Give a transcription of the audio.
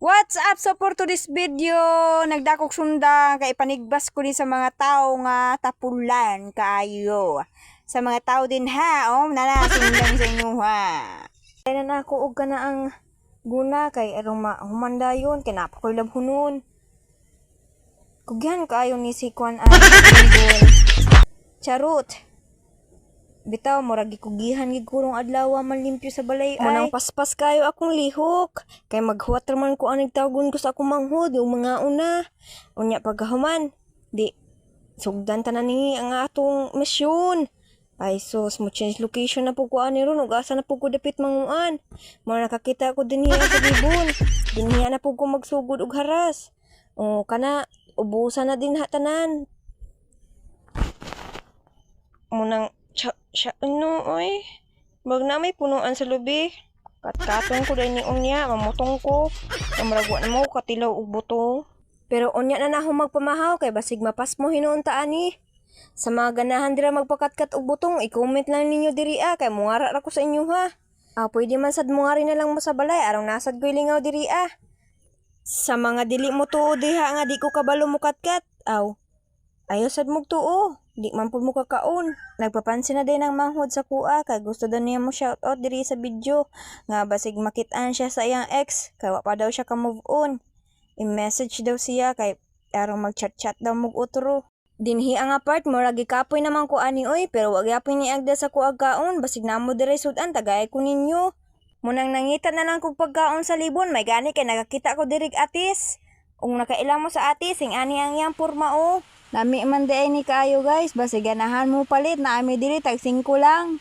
What's up? So for today's video, nagdakog sunda kay panigbas ko ni sa mga tao nga tapulan kaayo. Sa mga tao din ha, nanasin lang sa inyo ha. Kaya na ako og kana ang guna kay arong humanda yun, kay napakoy labhunon. Kugyan kaayo ni si Kwan ay charot. Bitaw, murag gikugihan gigurong adlaw man limpyo sa balay ay. Munang paspas kayo akong lihok. Kay maghuwater man ko anig tawgon ko sa akong manghod, yung mga una. Unya pagkahuman, di sugdan tanan ni ang atong misyon. Ay sus, mo change location na po ko ani ron, ug asa na po ko dapit manguan. Mo nakakita ko dinhiya sa gibon. Dinhiya na po ko magsugod og haras. O kana ubusan na din hatanan. Munang ano oy, bag na may punuan sa lubi. Katkaton ko dahil ni unya, mamutong ko. Kamragwa na mo, katilaw og buto. Pero unya na na akong magpamahaw, kay basig mapas mo hinuon ta ani. Sa mga ganahan dira magpakatkat og butong, i-comment lang ninyo diri kay mungara ra ko sa inyo ha. Pwede man sad mungari na lang mo sa balay, arong nasad ko'y lingaw diri Sa mga dili mo tuo diha nga di ko kabalo mo katkat, ayaw sad mo tuo. Di man pud mo kakaon. Nagpapansin na din ang manghod sa kuha kay gusto daw niya mo shoutout diri sa video nga basig makit-an siya sa iyang ex kay wa pa daw siya ka move on. I-message daw siya kay arong mag-chat-chat daw mog utro. Dinhi ang apart mo ra gikapoy naman ko ani oy pero wag yapon ni agda sa kuha kaon basig namo diri sudan tagay ko ninyo. Munang nangita na lang kog pagkaon sa libon may gani kay nakakita ko dirig atis. Ung nakailang mo sa atis sing ani ang iyang porma Lami man di ay ni kaayo guys, basi ganahan mo palit na ami diri tag 5 lang.